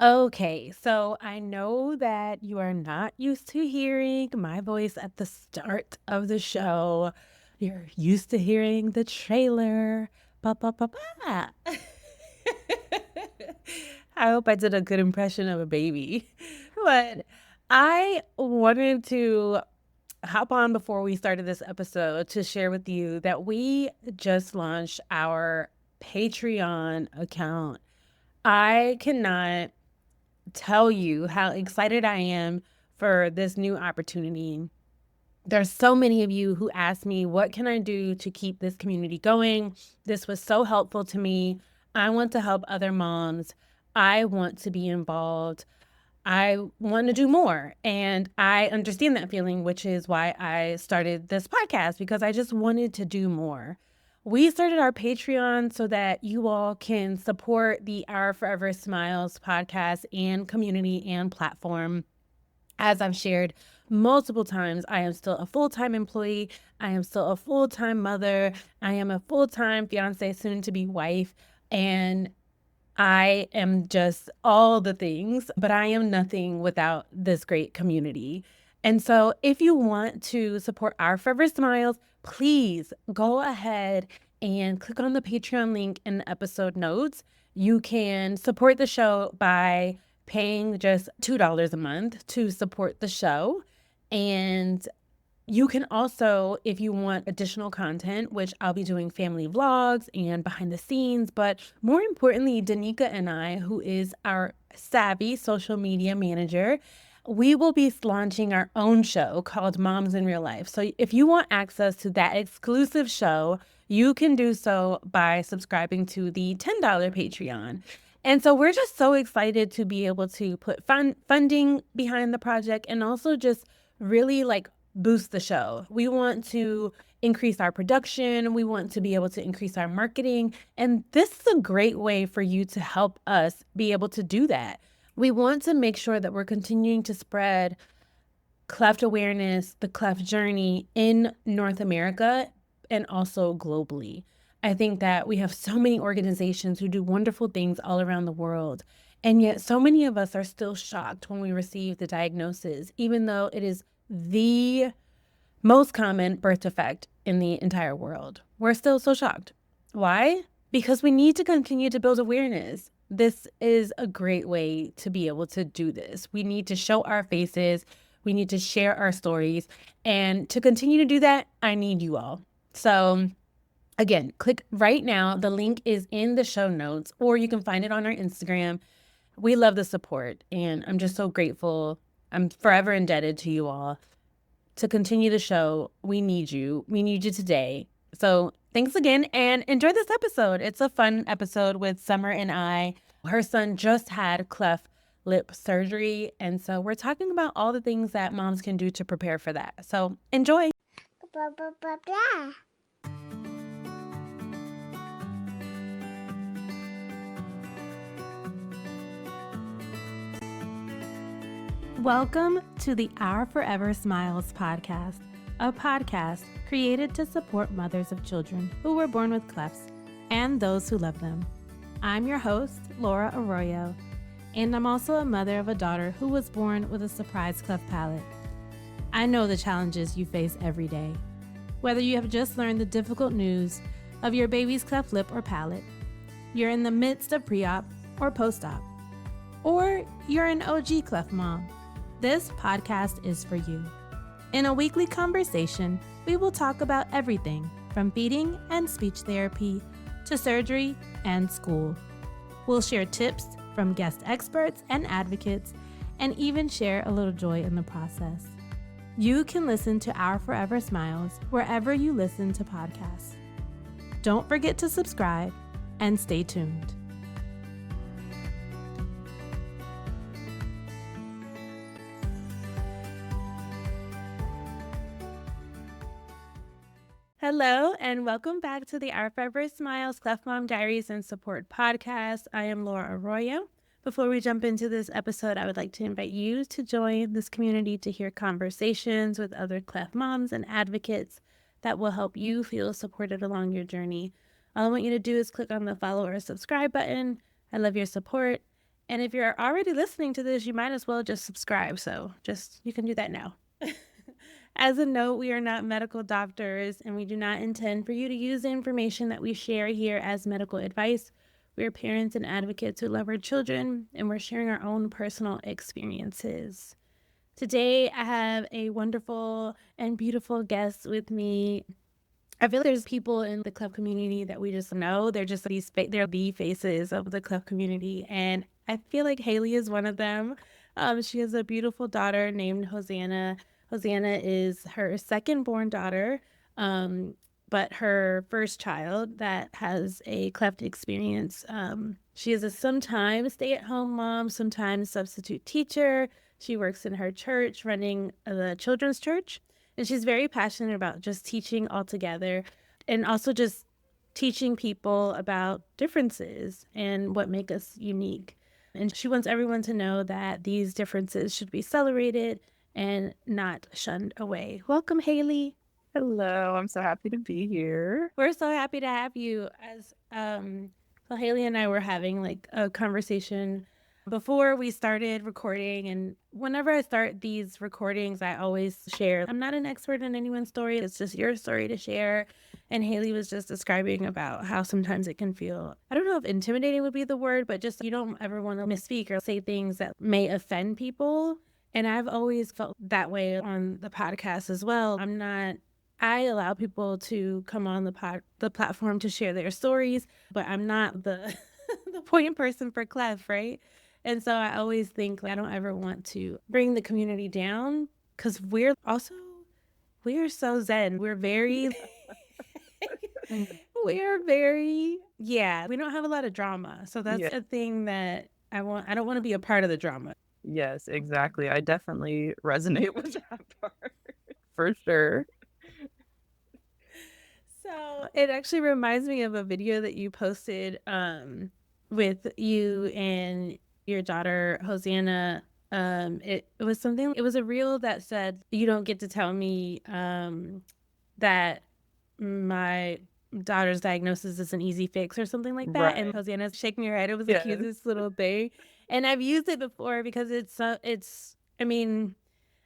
Okay, so I know that you are not used to hearing my voice at the start of the show. You're used to hearing the trailer. Ba, ba, ba, ba. I hope I did a good impression of a baby. But I wanted to hop on before we started this episode to share with you that we just launched our Patreon account. I cannot tell you how excited I am for this new opportunity. There's so many of you who asked me, what can I do to keep this community going? This was so helpful to me. I want to help other moms. I want to be involved. I want to do more. And I understand that feeling, which is why I started this podcast, because I just wanted to do more. We started our Patreon so that you all can support the Our Forever Smiles podcast and community and platform. As I've shared multiple times, I am still a full-time employee. I am still a full-time mother. I am a full-time fiance, soon to be wife. And I am just all the things, but I am nothing without this great community. And so if you want to support Our Forever Smiles, please go ahead and click on the Patreon link in the episode notes. You can support the show by paying just $2 a month to support the show. And you can also, if you want additional content, which I'll be doing family vlogs and behind the scenes, but more importantly, Danica and I, who is our savvy social media manager, we will be launching our own show called Moms in Real Life. So if you want access to that exclusive show, you can do so by subscribing to the $10 Patreon. And so we're just so excited to be able to put funding behind the project and also just really boost the show. We want to increase our production. We want to be able to increase our marketing. And this is a great way for you to help us be able to do that. We want to make sure that we're continuing to spread cleft awareness, the cleft journey in North America and also globally. I think that we have so many organizations who do wonderful things all around the world. And yet so many of us are still shocked when we receive the diagnosis, even though it is the most common birth defect in the entire world. We're still so shocked. Why? Because we need to continue to build awareness. This is a great way to be able to do this. We need to show our faces. We need to share our stories. And to continue to do that, I need you all. So again, click right now. The link is in the show notes, or you can find it on our Instagram. We love the support, and I'm just so grateful. I'm forever indebted to you all. To continue the show, we need you. We need you today. So thanks again and enjoy this episode. It's a fun episode with Summer and I. Her son just had cleft lip surgery. And so we're talking about all the things that moms can do to prepare for that. So enjoy. Blah, blah, blah, blah. Welcome to the Our Forever Smiles podcast, a podcast created to support mothers of children who were born with clefts and those who love them. I'm your host, Laura Arroyo, and I'm also a mother of a daughter who was born with a surprise cleft palate. I know the challenges you face every day, whether you have just learned the difficult news of your baby's cleft lip or palate, you're in the midst of pre-op or post-op, or you're an OG cleft mom. This podcast is for you. In a weekly conversation, we will talk about everything from feeding and speech therapy to surgery and school. We'll share tips from guest experts and advocates and even share a little joy in the process. You can listen to Our Forever Smiles wherever you listen to podcasts. Don't forget to subscribe and stay tuned. Hello, and welcome back to the Our Forever Smiles Cleft Mom Diaries and Support podcast. I am Laura Arroyo. Before we jump into this episode, I would like to invite you to join this community to hear conversations with other cleft moms and advocates that will help you feel supported along your journey. All I want you to do is click on the follow or subscribe button. I love your support, And if you're already listening to this, you might as well just subscribe. So you can do that now. As a note, we are not medical doctors and we do not intend for you to use the information that we share here as medical advice. We are parents and advocates who love our children, and we're sharing our own personal experiences. Today, I have a wonderful and beautiful guest with me. I feel like there's people in the cleft community that we just know. They're just they're the faces of the cleft community. And I feel like Hailee is one of them. She has a beautiful daughter named Hosanna. Hosanna is her second born daughter, but her first child that has a cleft experience. She is a sometimes stay-at-home mom, sometimes substitute teacher. She works in her church, running the children's church. And she's very passionate about just teaching altogether and also just teaching people about differences and what make us unique. And she wants everyone to know that these differences should be celebrated and not shunned away. Welcome, Hailee. Hello, I'm so happy to be here. We're so happy to have you. So Hailee and I were having like a conversation before we started recording, and whenever I start these recordings, I always share. I'm not an expert in anyone's story. It's just your story to share. And Hailee was just describing about how sometimes it can feel, I don't know if intimidating would be the word, but just you don't ever want to misspeak or say things that may offend people. And I've always felt that way on the podcast as well. I allow people to come on the platform to share their stories, but I'm not the the point person for clef, right? And so I always think I don't ever want to bring the community down because we are so zen. We're very we don't have a lot of drama. So that's a thing that I don't want to be a part of the drama. Yes, exactly. I definitely resonate with that part for sure. So it actually reminds me of a video that you posted with you and your daughter Hosanna. It was a reel that said, "You don't get to tell me that my daughter's diagnosis is an easy fix," or something like that. Right. And Hosanna's shaking her head. It was the cutest little thing. And I've used it before because I mean,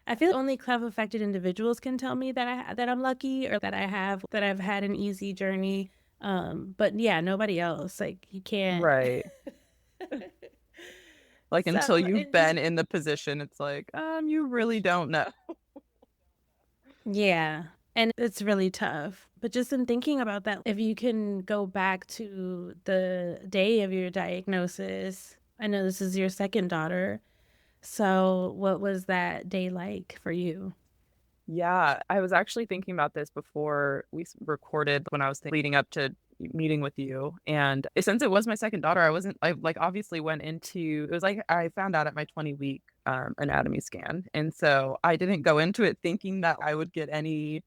I feel only cleft-affected individuals can tell me that I'm lucky or that I've had an easy journey. But yeah, nobody else. Like you can't. Right. Like until you've been in the position, it's like, you really don't know. Yeah. And it's really tough. But just in thinking about that, if you can go back to the day of your diagnosis, I know this is your second daughter. So what was that day like for you? Yeah, I was actually thinking about this before we recorded when I was leading up to meeting with you. And since it was my second daughter, I like obviously went into, it was like I found out at my 20-week anatomy scan. And so I didn't go into it thinking that I would get any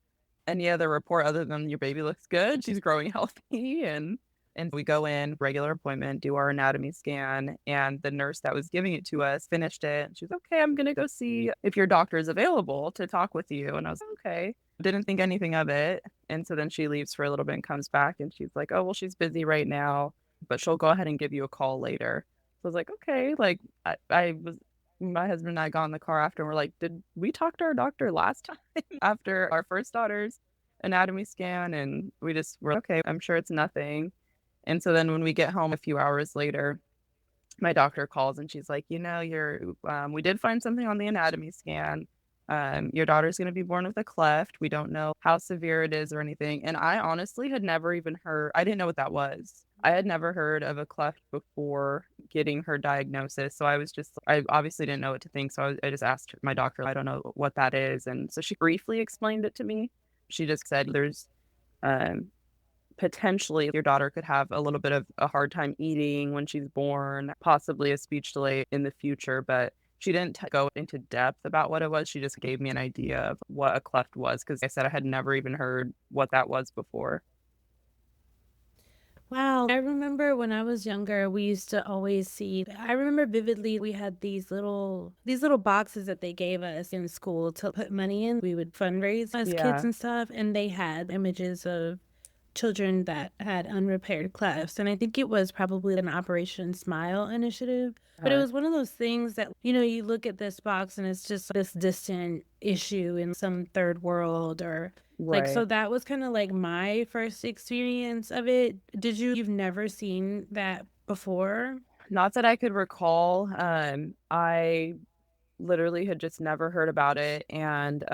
other report other than your baby looks good, she's growing healthy, and we go in, regular appointment, do our anatomy scan, and the nurse that was giving it to us finished it. And she was, okay, I'm going to go see if your doctor is available to talk with you. And I was, okay. Didn't think anything of it. And so then she leaves for a little bit and comes back and she's like, oh, well, she's busy right now, but she'll go ahead and give you a call later. So I was like, okay. Like my husband and I got in the car after and we're like, did we talk to our doctor last time after our first daughter's anatomy scan? And we just were, okay, I'm sure it's nothing. And so then when we get home a few hours later, my doctor calls and she's like, we did find something on the anatomy scan. Your daughter's going to be born with a cleft. We don't know how severe it is or anything. And I honestly had never even heard, I didn't know what that was. I had never heard of a cleft before getting her diagnosis. So I obviously didn't know what to think. So I just asked my doctor, I don't know what that is. And so she briefly explained it to me. She just said there's potentially your daughter could have a little bit of a hard time eating when she's born, possibly a speech delay in the future, but she didn't go into depth about what it was. She just gave me an idea of what a cleft was because I said I had never even heard what that was before. Wow. I remember when I was younger, we used to always see, I remember vividly, we had these little boxes that they gave us in school to put money in. We would fundraise as kids and stuff. And they had images of children that had unrepaired clefts. And I think it was probably an Operation Smile initiative. But it Uh, was one of those things that, you look at this box and it's just this distant issue in some third world or like, so right. that was kind of like my first experience of it. You've never seen that before? Not that I could recall. I literally had just never heard about it, and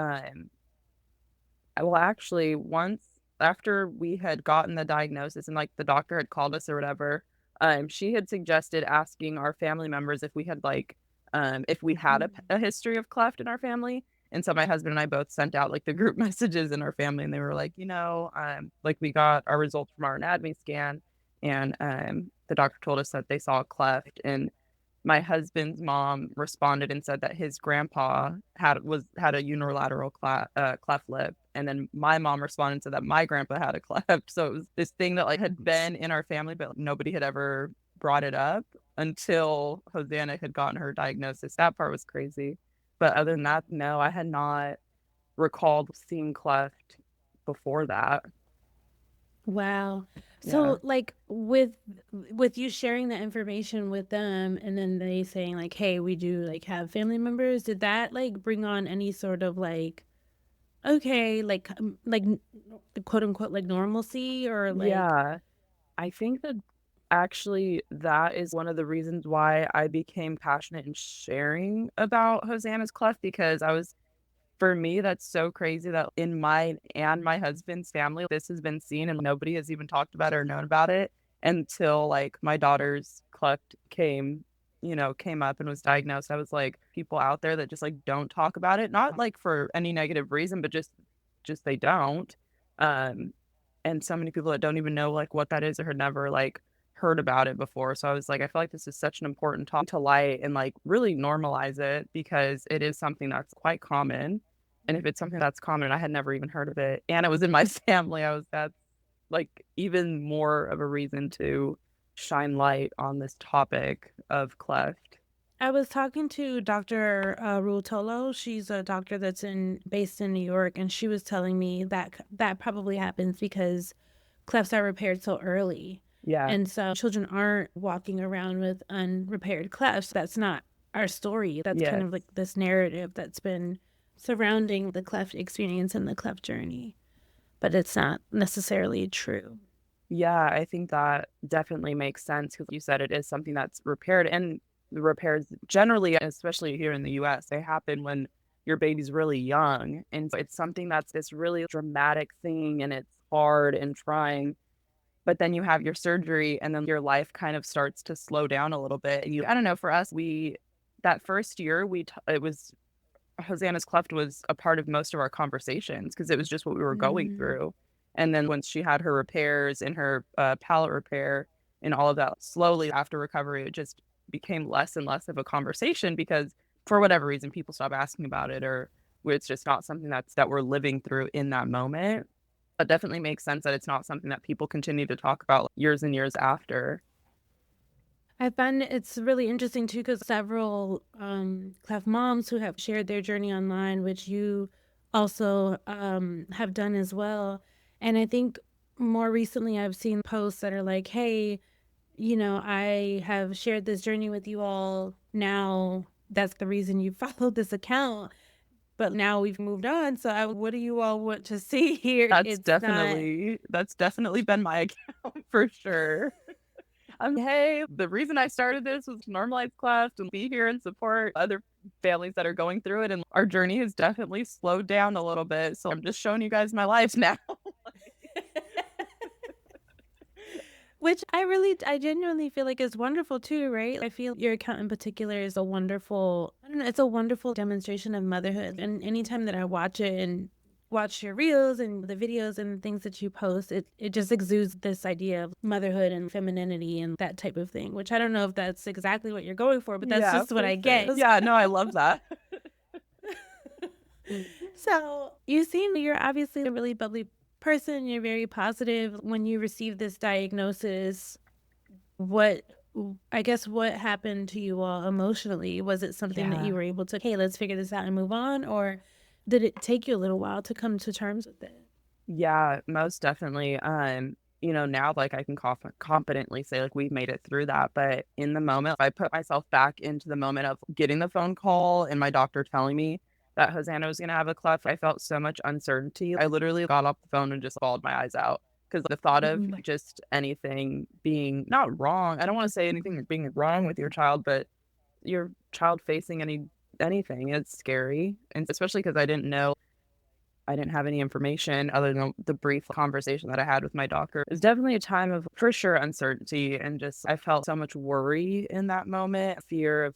well, actually, once after we had gotten the diagnosis and, like, the doctor had called us or whatever, she had suggested asking our family members if we had Mm. a history of cleft in our family, and so my husband and I both sent out, like, the group messages in our family, and they were like, like, we got our results from our anatomy scan, and, the doctor told us that they saw a cleft, and my husband's mom responded and said that his grandpa had a unilateral cleft lip, and then my mom responded and said that my grandpa had a cleft. So it was this thing that, like, had been in our family, but nobody had ever brought it up until Hosanna had gotten her diagnosis. That part was crazy. But other than that, no, I had not recalled seeing cleft before that. Wow. Yeah. So like with you sharing that information with them and then they saying like, "Hey, we do like have family members." Did that like bring on any sort of like okay, like quote unquote like normalcy or like Yeah. I think that actually that is one of the reasons why I became passionate in sharing about Hosanna's Cleft because for me, that's so crazy that in mine and my husband's family, this has been seen and nobody has even talked about it or known about it until like my daughter's cleft came up and was diagnosed. I was like, people out there that just like don't talk about it, not like for any negative reason, but just they don't. Um, and so many people that don't even know, like, what that is or had never, like, heard about it before, so I was like, I feel like this is such an important topic to light and, like, really normalize it because it is something that's quite common, and if it's something that's common, I had never even heard of it, and it was in my family, that's, like, even more of a reason to shine light on this topic of cleft. I was talking to Dr. Ruotolo. She's a doctor based in New York, and she was telling me that that probably happens because clefts are repaired so early. Yeah. And so children aren't walking around with unrepaired clefts. That's not our story. That's kind Yes. of like this narrative that's been surrounding the cleft experience and the cleft journey, but it's not necessarily true. Yeah, I think that definitely makes sense because you said it is something that's repaired, and the repairs generally, especially here in the US, they happen when your baby's really young, and so it's something that's this really dramatic thing, and it's hard and trying, but then you have your surgery, and then your life kind of starts to slow down a little bit, and I don't know, for us, we that first year, it was Hosanna's cleft was a part of most of our conversations because it was just what we were going Mm. through. And then once she had her repairs and her palate repair and all of that, slowly after recovery, it just became less and less of a conversation because for whatever reason, people stop asking about it or it's just not something that we're living through in that moment. But definitely makes sense that it's not something that people continue to talk about years and years after. I find it's really interesting too because several cleft moms who have shared their journey online, which you also have done as well. And I think more recently I've seen posts that are like, hey, I have shared this journey with you all. Now that's the reason you followed this account. But now we've moved on. So what do you all want to see here? It's not. That's definitely been my account for sure. Hey, the reason I started this was to normalize class and be here and support other families that are going through it. And our journey has definitely slowed down a little bit. So I'm just showing you guys my life now. Which I genuinely feel like is wonderful too, right? I feel your account in particular is a wonderful, I don't know, it's a wonderful demonstration of motherhood. And anytime that I watch it and watch your reels and the videos and things that you post, it just exudes this idea of motherhood and femininity and that type of thing, which I don't know if that's exactly what you're going for, but that's Yeah, just what for I sure. get. Yeah, no, I love that. So you seem you're obviously a really bubbly person. You're very positive. When you received this diagnosis, what I guess what happened to you all emotionally? Was it something that you Yeah. were able to, hey, let's figure this out and move on? Or did it take you a little while to come to terms with it? Yeah, most definitely. Now like I can confidently say like we've made it through that. But in the moment, I put myself back into the moment of getting the phone call and my doctor telling me that Hosanna was gonna have a cleft. I felt so much uncertainty. I literally got off the phone and just bawled my eyes out because the thought of Mhm. just anything being not wrong. I don't want to say anything being wrong with your child, but your child facing anything, it's scary. And especially because I didn't have any information other than the brief conversation that I had with my doctor. It was definitely a time of, for sure, uncertainty. And just, I felt so much worry in that moment, fear of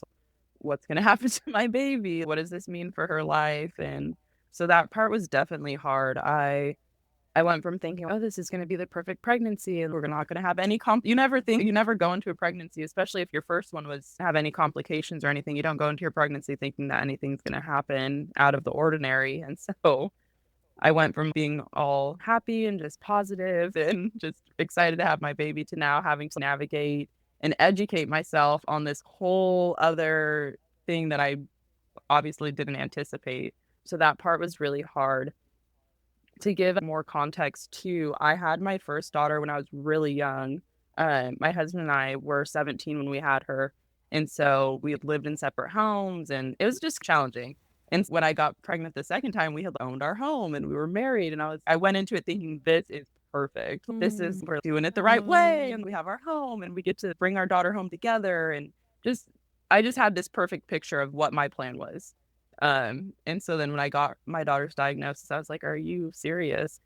what's going to happen to my baby. What does this mean for her life? And so that part was definitely hard. I went from thinking, oh, this is going to be the perfect pregnancy and we're not going to have any you never go into a pregnancy, especially if your first one was have any complications or anything. You don't go into your pregnancy thinking that anything's going to happen out of the ordinary. And so I went from being all happy and just positive and just excited to have my baby to now having to navigate and educate myself on this whole other thing that I obviously didn't anticipate. So that part was really hard. To give more context too, I had my first daughter when I was really young. My husband and I were 17 when we had her. And so we had lived in separate homes and it was just challenging. And when I got pregnant the second time, we had owned our home and we were married. And I went into it thinking, this is perfect. This is, Mm. we're doing it the right way. And we have our home and we get to bring our daughter home together. And just, I just had this perfect picture of what my plan was. And so then when I got my daughter's diagnosis, I was like, are you serious?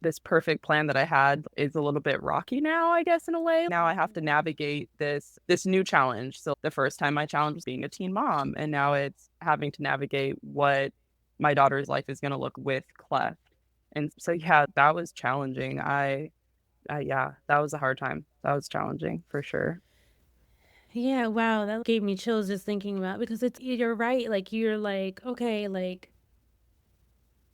This perfect plan that I had is a little bit rocky now, I guess, in a way. Now I have to navigate this new challenge. So the first time my challenge was being a teen mom, and now it's having to navigate what my daughter's life is going to look with cleft. And so yeah, that was challenging. Yeah, that was a hard time. That was challenging for sure. Yeah, wow, that gave me chills just thinking about because you're right. Like you're like, okay, like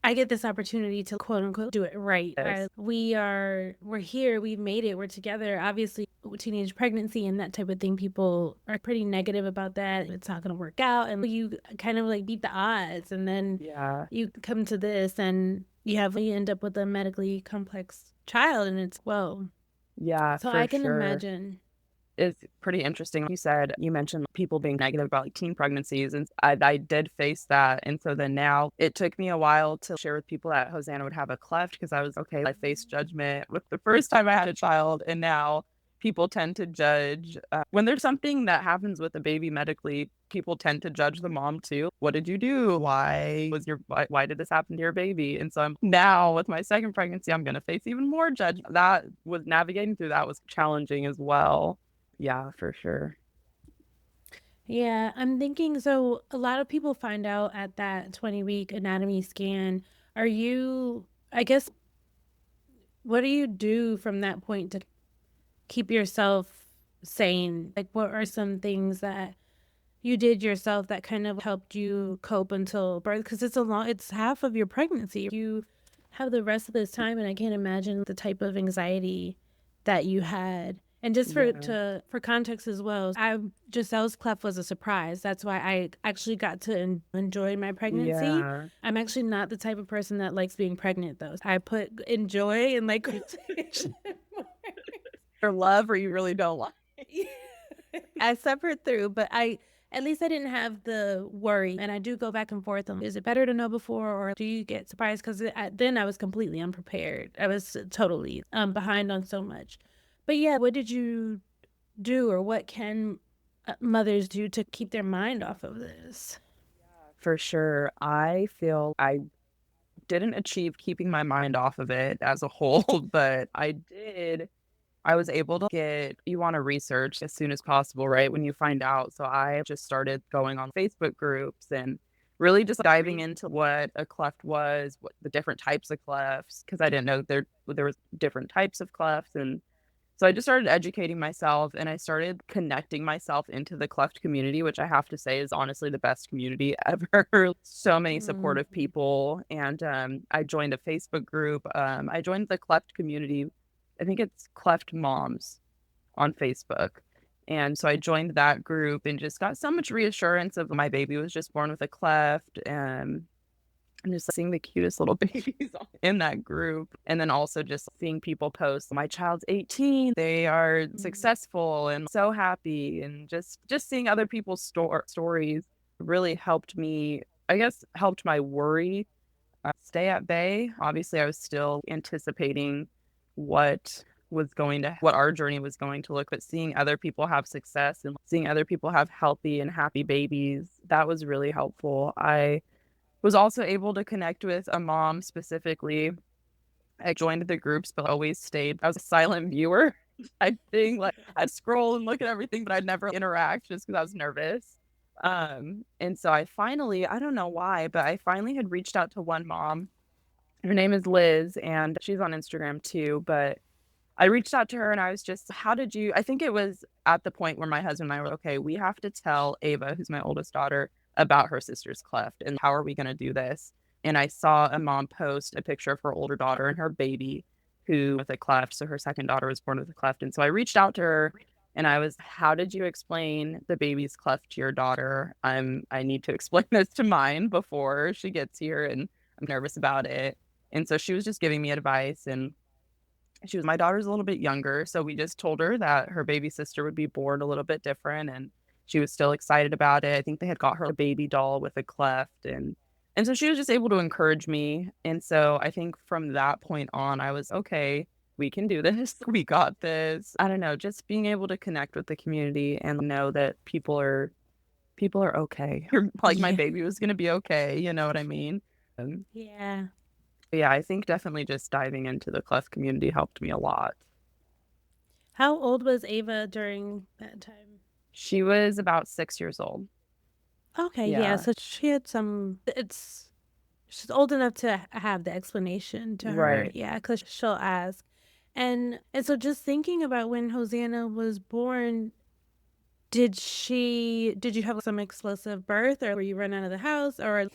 I get this opportunity to quote unquote do it right. Yes. We're here, we've made it, we're together. Obviously, teenage pregnancy and that type of thing, people are pretty negative about that. It's not going to work out. And you kind of like beat the odds. And then Yeah. you come to this and you end up with a medically complex child. And it's, whoa. Yeah, So for I can sure. imagine. It's pretty interesting. You mentioned people being negative about like teen pregnancies, and I did face that. And so then now it took me a while to share with people that Hosanna would have a cleft because I was okay. I faced judgment with the first time I had a child, and now people tend to judge when there's something that happens with a baby medically. People tend to judge the mom too. What did you do? Why did this happen to your baby? And so I'm now with my second pregnancy, I'm gonna face even more judgment. That was navigating through that was challenging as well. Yeah, for sure. Yeah, I'm thinking so a lot of people find out at that 20-week anatomy scan. I guess, what do you do from that point to keep yourself sane? Like, what are some things that you did yourself that kind of helped you cope until birth? Because it's half of your pregnancy. You have the rest of this time, and I can't imagine the type of anxiety that you had. And just Yeah. for context as well, Giselle's cleft was a surprise. That's why I actually got to enjoy my pregnancy. Yeah. I'm actually not the type of person that likes being pregnant, though. I put enjoy in like quotation Or love or you really don't like. I suffered through, but I at least I didn't have the worry. And I do go back and forth on, is it better to know before or do you get surprised? Because then I was completely unprepared. I was totally behind on so much. But yeah, what did you do, or what can mothers do to keep their mind off of this? For sure. I feel I didn't achieve keeping my mind off of it as a whole, but I was able to get you want to research as soon as possible, right? When you find out. So I just started going on Facebook groups and really just diving into what a cleft was, what the different types of clefts, because I didn't know there was different types of clefts. And so I just started educating myself and I started connecting myself into the cleft community, which I have to say is honestly the best community ever. So many Mm. supportive people. And I joined a Facebook group. I joined the cleft community. I think it's Cleft Moms on Facebook. And so I joined that group and just got so much reassurance of my baby was just born with a cleft. and just seeing the cutest little babies in that group. And then also just seeing people post, my child's 18, they are Mm. successful and so happy. And just seeing other people's stories really helped me, I guess, helped my worry stay at bay. Obviously, I was still anticipating what our journey was going to look, but seeing other people have success and seeing other people have healthy and happy babies, that was really helpful. I was also able to connect with a mom specifically. I joined the groups, but always stayed. I was a silent viewer type thing. Like I'd scroll and look at everything, but I'd never interact just because I was nervous. And so I don't know why, but I finally had reached out to one mom. Her name is Liz, and she's on Instagram too. But I reached out to her and I was just, how did you? I think it was at the point where my husband and I were, okay, we have to tell Ava, who's my oldest daughter, about her sister's cleft and how are we going to do this? And I saw a mom post a picture of her older daughter and her baby who with a cleft. So her second daughter was born with a cleft. And so I reached out to her and I was, how did you explain the baby's cleft to your daughter? I need to explain this to mine before she gets here and I'm nervous about it. And so she was just giving me advice and my daughter's a little bit younger, so we just told her that her baby sister would be born a little bit different, and she was still excited about it. I think they had got her a baby doll with a cleft, and so she was just able to encourage me, and so I think from that point on, I was, "Okay, we can do this. We got this." I don't know, just being able to connect with the community and know that people are okay. Like, my Yeah. baby was gonna be okay, you know what I mean? Um, Yeah. yeah, I think definitely just diving into the cleft community helped me a lot. How old was Ava during that time? She was about 6 years old. Okay, yeah, Yeah. so she had some it's she's old enough to have the explanation to her, Right. yeah, because 'cause she'll ask. And so just thinking about when Hosanna was born, did you have some explosive birth, or were you run out of the house, or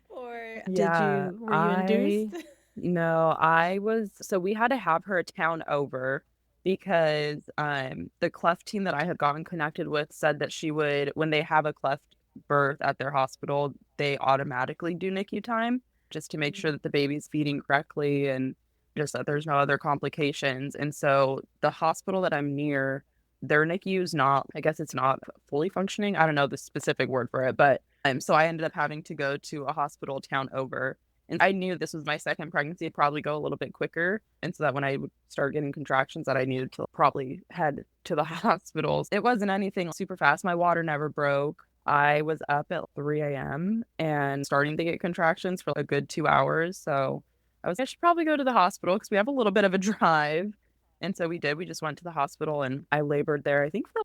or Yeah, were you induced? no, I was so we had to have her a town over because, the cleft team that I had gotten connected with said that she would when they have a cleft birth at their hospital, they automatically do NICU time just to make sure that the baby's feeding correctly and just that there's no other complications, and so the hospital that I'm near, their NICU is not I guess it's not fully functioning, I don't know the specific word for it, but so I ended up having to go to a hospital town over, and I knew this was my second pregnancy, it'd probably go a little bit quicker, and so that when I would start getting contractions that I needed to probably head to the hospitals. It wasn't anything super fast, my water never broke. I was up at 3 AM and starting to get contractions for a good 2 hours, so I should probably go to the hospital because we have a little bit of a drive, and so we did, we just went to the hospital and I labored there, I think for,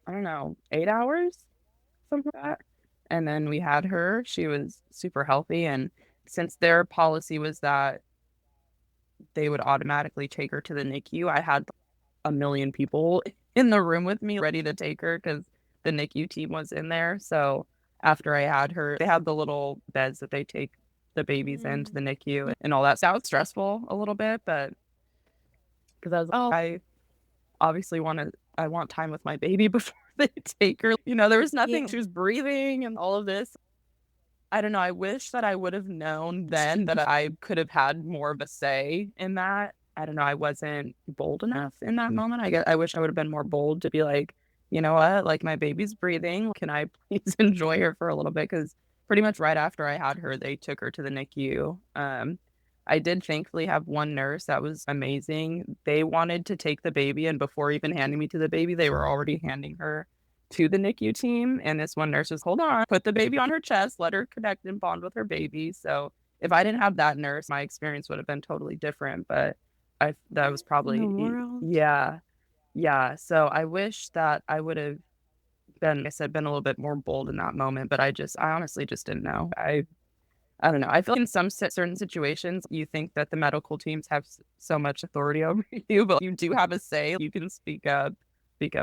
I don't know, 8 hours? Something like that. And then we had her. She was super healthy, and since their policy was that they would automatically take her to the NICU, I had a million people in the room with me ready to take her because the NICU team was in there. So after I had her, they had the little beds that they take the babies into Mm. the NICU and all that. So that was stressful a little bit, but because I obviously I want time with my baby before they take her. There was nothing. Yeah. She was breathing and all of this. I don't know, I wish that I would have known then that I could have had more of a say in that. I don't know, I wasn't bold enough in that moment. I wish I would have been more bold to be like, "You know what? Like, my baby's breathing. Can I please enjoy her for a little bit?" Because pretty much right after I had her, they took her to the NICU. I did thankfully have one nurse that was amazing. They wanted to take the baby, and before even handing me to the baby, they were already handing her to the NICU team, and this one nurse was, "Hold on, put the baby on her chest, let her connect and bond with her baby." So if I didn't have that nurse, my experience would have been totally different, but that was In the probably world? yeah, yeah. So I wish that I would have been, like I said, been a little bit more bold in that moment, but I honestly just didn't know. I don't know. I feel like in some certain situations, you think that the medical teams have so much authority over you, but you do have a say. You can speak up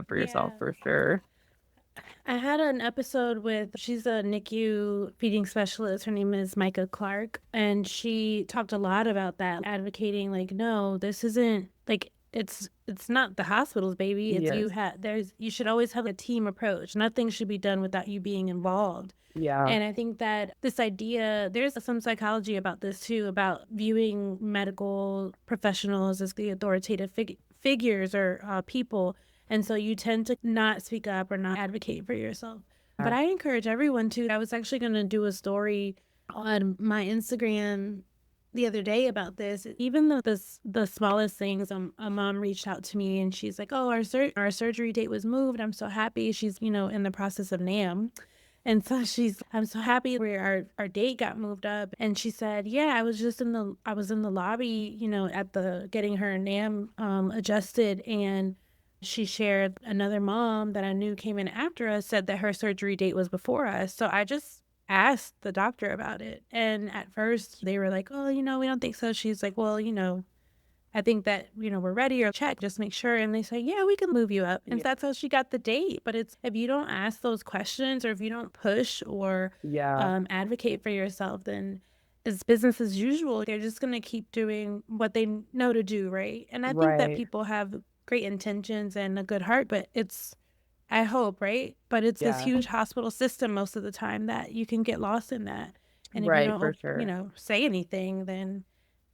for yourself Yeah. for sure. I had an episode with she's a NICU feeding specialist. Her name is Micah Clark, and she talked a lot about that, advocating like, no, this isn't like it's not the hospital's baby. It's you Yes. you should always have a team approach. Nothing should be done without you being involved. Yeah. And I think that this idea, there's some psychology about this too, about viewing medical professionals as the authoritative figures or people. And so you tend to not speak up or not advocate for yourself. But I encourage everyone to. I was actually going to do a story on my Instagram the other day about this. Even though the smallest things, a mom reached out to me and she's like, "Oh, our surgery date was moved. I'm so happy." She's in the process of NAM. And so I'm so happy where our date got moved up. And she said, yeah, I was in the lobby, at the getting her NAM adjusted. And she shared another mom that I knew came in after us said that her surgery date was before us. So I just asked the doctor about it. And at first they were like, oh, we don't think so. She's like, well, I think that, we're ready or check, just make sure. And they say, yeah, we can move you up. And that's how she got the date. But it's if you don't ask those questions or if you don't push or Yeah. advocate for yourself, then it's business as usual. They're just going to keep doing what they know to do, right? And I think that Right. people have great intentions and a good heart, but I hope, right? But it's this Yeah. huge hospital system most of the time that you can get lost in that. And if you Right, for don't, sure. say anything, then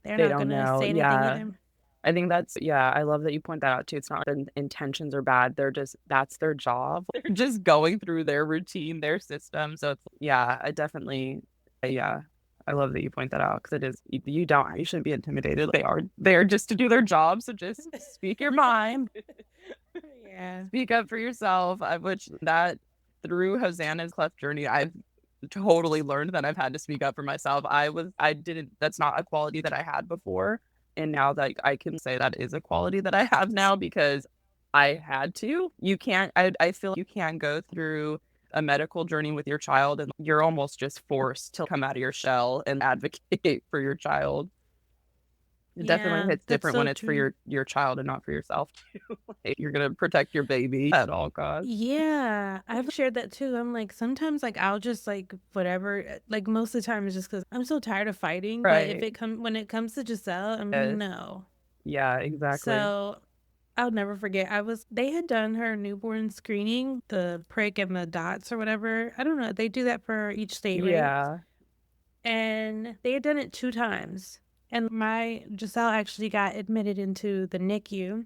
they're They not don't going to know. say anything Yeah. either. I think I love that you point that out too. It's not that intentions are bad. That's their job. They're just going through their routine, their system. So I definitely, yeah, I love that you point that out because it is, you shouldn't be intimidated. They are there just to do their job. So just speak your mind, Yeah. speak up for yourself, which that through Hosanna's cleft journey, I've totally learned that I've had to speak up for myself. I didn't, that's not a quality that I had before. And now that I can say that is a quality that I have now because I had to. I feel you can't go through a medical journey with your child and you're almost just forced to come out of your shell and advocate for your child. It definitely Yeah, hits that's different when so it's for true. your child and not for yourself too. Like, you're gonna protect your baby at all costs. Yeah, I've shared that too. I'm like, sometimes like I'll just like whatever, like most of the time it's just because I'm so tired of fighting. But Right. when it comes to Giselle, Yes. no. Yeah, exactly. So I'll never forget. They had done her newborn screening, the prick and the dots or whatever. I don't know. They do that for each state, right? Yeah. And they had done it 2 times. And my Giselle actually got admitted into the NICU.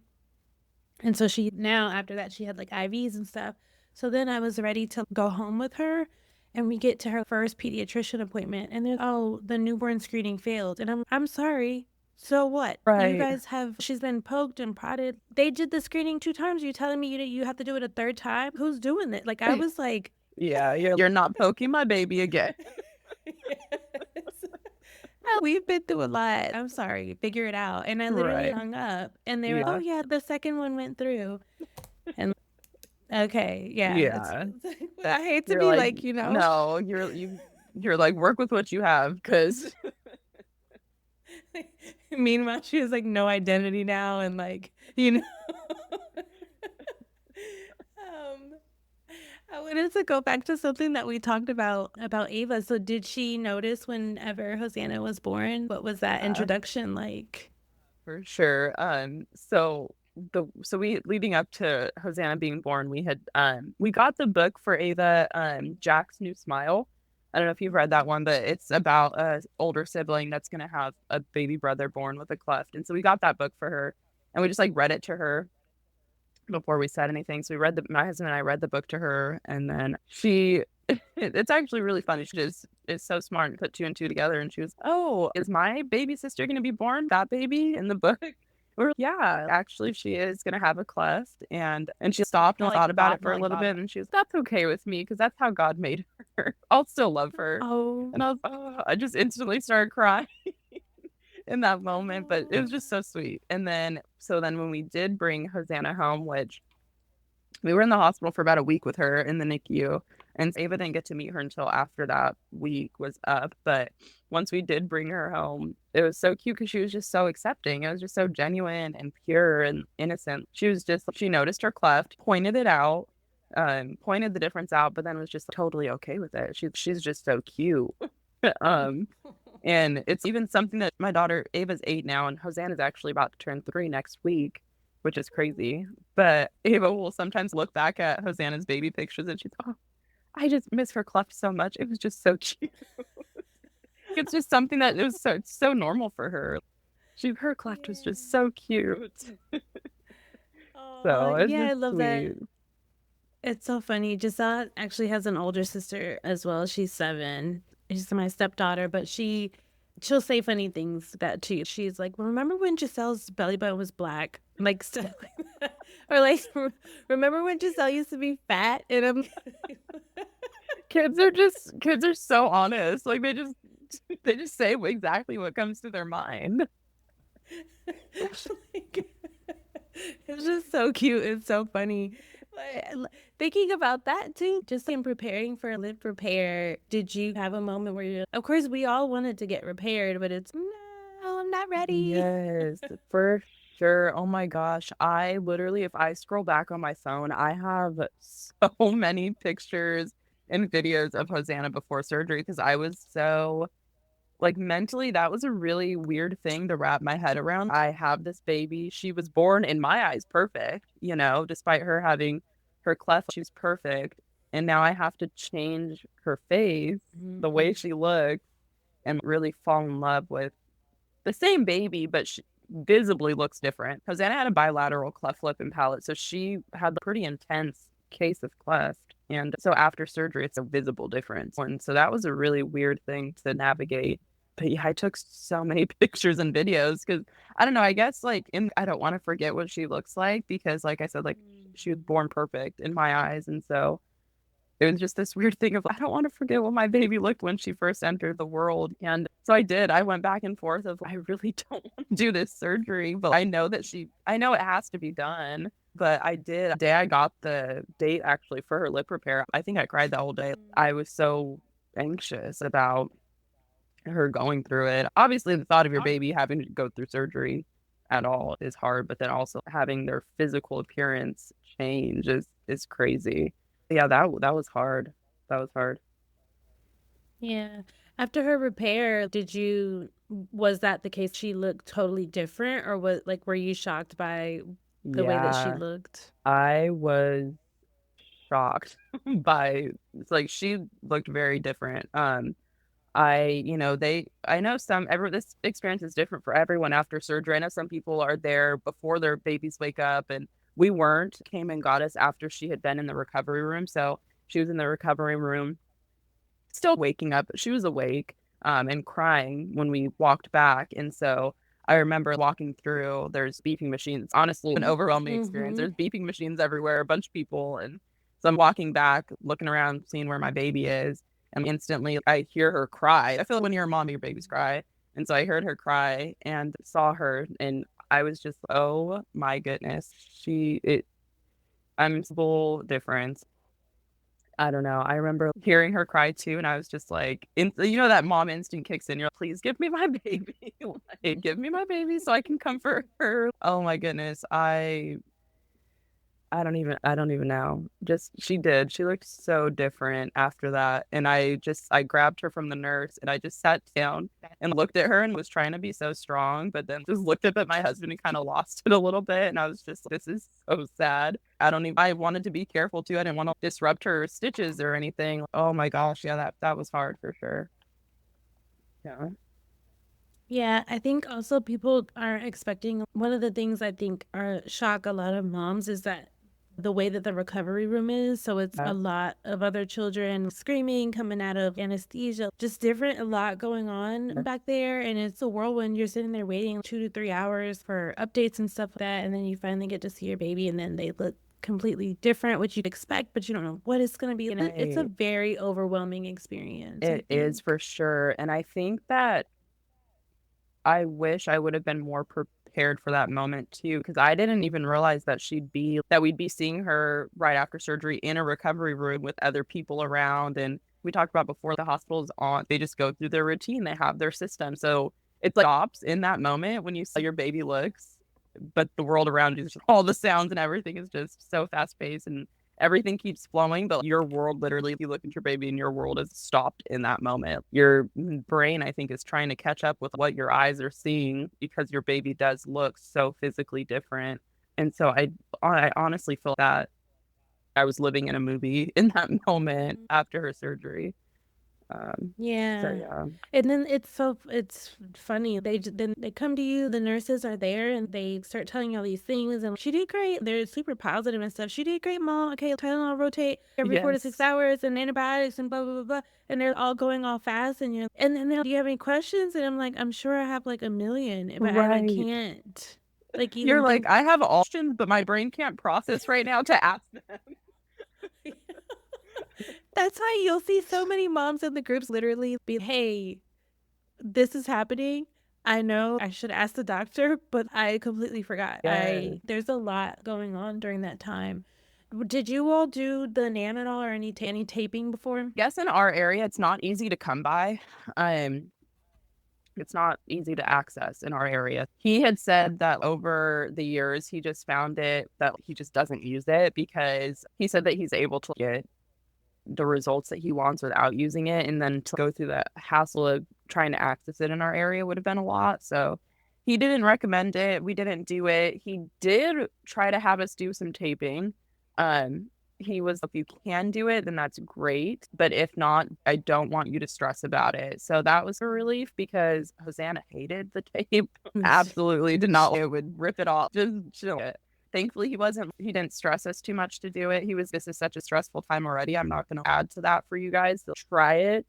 And so after that, she had like IVs and stuff. So then I was ready to go home with her. And we get to her first pediatrician appointment. And they're, oh, the newborn screening failed. And I'm sorry. So what? Right. She's been poked and prodded. They did the screening 2 times. You're telling me you have to do it a third time? Who's doing it? Like, I was like, Yeah, you're not poking my baby again. we've been through a lot. I'm sorry. Figure it out. And I literally Right. hung up. And they were, oh, Yeah. yeah, the second one went through. And okay, yeah. Yeah. I hate to You're be like, like, no, you're like, work with what you have because meanwhile, she has like no identity now. And like, um, I wanted to go back to something that we talked about Ava. So did she notice whenever Hosanna was born? What was that introduction like? for sure. So we leading up to Hosanna being born, we got the book for Ava, Jack's New Smile. I don't know if you've read that one, but it's about a older sibling that's gonna have a baby brother born with a cleft. And so we got that book for her and we just like read it to her before we said anything. So my husband and I read the book to her and then it's actually really funny. She just is so smart and put two and two together. And she was, oh, is my baby sister going to be born? That baby in the book? We're yeah, actually, she is going to have a cleft. And she stopped and thought about it for a little bit. And she was, that's okay with me because that's how God made her. I'll still love her. Oh, And I just instantly started crying in that moment. But it was just so sweet. So then when we did bring Hosanna home, which we were in the hospital for about a week with her in the NICU, and Ava didn't get to meet her until after that week was up. But once we did bring her home, it was so cute because she was just so accepting. It was just so genuine and pure and innocent. She noticed her cleft, pointed it out, pointed the difference out, but then was just totally okay with it. She's just so cute. um, and it's even something that my daughter Ava's 8 now, and Hosanna's actually about to turn 3 next week. which is crazy. But Ava will sometimes look back at Hosanna's baby pictures and she's, oh, I just miss her cleft so much. It was just so cute. It's just something that it was it's so normal for her. Her cleft was Yeah. just so cute. Oh, So it's yeah, just I love that. sweet. It's so funny. Giselle actually has an older sister as well. She's 7. She's my stepdaughter, but she'll say funny things that too. She's like, "Remember when Giselle's belly button was black?" Like stuff like that. Or like, "Remember when Giselle used to be fat?" And I'm Kids are so honest. Like they just say exactly what comes to their mind. like, it's just so cute and so funny. But thinking about that too, just in preparing for lip repair, did you have a moment where of course, we all wanted to get repaired, but it's no, I'm not ready. Yes, for sure. Oh my gosh. I literally, if I scroll back on my phone, I have so many pictures and videos of Hosanna before surgery because I was so like mentally, that was a really weird thing to wrap my head around. I have this baby. She was born in my eyes perfect, despite her having her cleft, she's perfect. And now I have to change her face, the way Mhm. she looks, and really fall in love with the same baby, but she visibly looks different. Hosanna had a bilateral cleft lip and palate, so she had a pretty intense case of cleft. And so after surgery, it's a visible difference. And so that was a really weird thing to navigate. But yeah, I took so many pictures and videos because I don't know, I guess I don't want to forget what she looks like because like I said, like she was born perfect in my eyes. And so it was just this weird thing of I don't want to forget what my baby looked when she first entered the world. And so I did. I went back and forth of I really don't want to do this surgery, but I know it has to be done. But I did. The day I got the date actually for her lip repair, I think I cried the whole day. I was so anxious about her going through it. Obviously, the thought of your baby having to go through surgery at all is hard, but then also having their physical appearance change is crazy. Yeah, that was hard. That was hard. Yeah. After her repair, was that the case? She looked totally different, or were you shocked by the way that she Yeah, looked? I was shocked by it's like she looked very different. I know this experience is different for everyone after surgery. I know some people are there before their babies wake up, and we weren't. Came and got us after she had been in the recovery room. So she was in the recovery room, still waking up. She was awake, and crying when we walked back. And so I remember walking through, there's beeping machines. Honestly, an overwhelming experience. Mhm. There's beeping machines everywhere, a bunch of people. And so I'm walking back, looking around, seeing where my baby is. And instantly I hear her cry. I feel like when you're a mom, your babies cry. And so I heard her cry and saw her. And I was just, oh my goodness. I'm full difference. I don't know. I remember hearing her cry too, and I was just like, that mom instinct kicks in. You're like, please give me my baby. Like, give me my baby so I can comfort her. Oh my goodness. I don't even know. Just she did. She looked so different after that. And I grabbed her from the nurse and I just sat down and looked at her and was trying to be so strong, but then just looked up at my husband and kind of lost it a little bit. And I was just, this is so sad. I wanted to be careful too. I didn't want to disrupt her stitches or anything. Oh my gosh. Yeah, that was hard for sure. Yeah. Yeah, I think also people are expecting one of the things I think are shock a lot of moms is that the way that the recovery room is. So it's a lot of other children screaming, coming out of anesthesia, just different, a lot going on back there. And it's a whirlwind. You're sitting there waiting 2 to 3 hours for updates and stuff like that. And then you finally get to see your baby and then they look completely different, what you'd expect, but you don't know what it's going to be. And it's a Right. very overwhelming experience, I It is think. for sure. And I think that I wish I would have been more prepared for that moment too, because I didn't even realize that we'd be seeing her right after surgery in a recovery room with other people around. And we talked about before the hospital's on, they just go through their routine, they have their system. So it's like stops in that moment when you see your baby looks, but the world around you, all the sounds and everything is just so fast paced and everything keeps flowing, but your world literally, if you look at your baby and your world is stopped in that moment. Your brain, I think, is trying to catch up with what your eyes are seeing because your baby does look so physically different. And so I honestly feel that I was living in a movie in that moment after her surgery. So Yeah. yeah. And then it's funny. Then they come to you, the nurses are there and they start telling you all these things and she did great. They're super positive and stuff. She did great, mom. Okay, Tylenol rotate every 4 to 6 Yes. hours and antibiotics and blah blah blah blah. And they're all going all fast and then do you have any questions? And I'm like, I'm sure I have like a million, but I like Right. can't like You're even like, think. I have options, but my brain can't process right now to ask them. That's why you'll see so many moms in the groups literally be, hey, this is happening. I know I should ask the doctor, but I completely forgot. Yes. There's a lot going on during that time. Did you all do the NAM at all or any taping before? Guess in our area, it's not easy to come by. Um, it's not easy to access in our area. He had said that over the years, he just found it that he just doesn't use it because he said that he's able to get the results that he wants without using it. And then to go through the hassle of trying to access it in our area would have been a lot. So he didn't recommend it. We didn't do it. He did try to have us do some taping. Um, he was, if you can do it, then that's great. But if not, I don't want you to stress about it. So that was a relief because Hosanna hated the tape. Absolutely did not. It would rip it off. Just chill it. Thankfully, he didn't stress us too much to do it. This is such a stressful time already. I'm not going to add to that for you guys. So try it.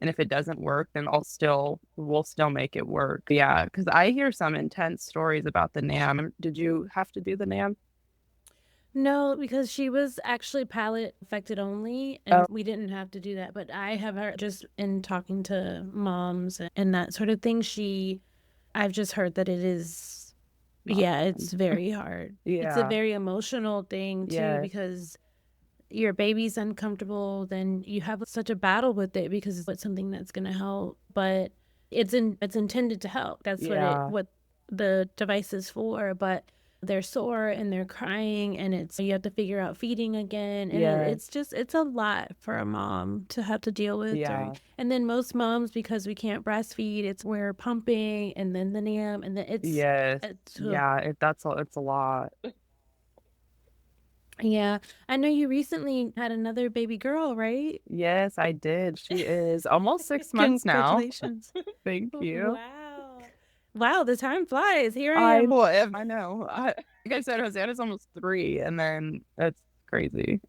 And if it doesn't work, then we'll still make it work. Yeah. Cause I hear some intense stories about the NAM. Did you have to do the NAM? No, because she was actually palate affected only, Oh, and we didn't have to do that. But I have heard just in talking to moms and that sort of thing, I've just heard that it is, not yeah, it's fun. very hard. It's a Yeah. very emotional thing too, Yes. because your baby's uncomfortable, then you have such a battle with it because it's something that's going to help, but it's intended to help. That's Yeah. what the device is for, but they're sore and they're crying and it's you have to figure out feeding again and Yes. it's a lot for a mom to have to deal with during. Yeah. And then most moms, because we can't breastfeed, it's we're pumping and then the NAM and then Yes. it's Yeah. It's a lot. yeah. I know you recently had another baby girl, right? Yes, I did. She is almost 6 months now. Congratulations. Thank you. Wow. Wow, the time flies. Here I I am. know. I know. Like I said, Hosanna's almost 3, and then it's crazy.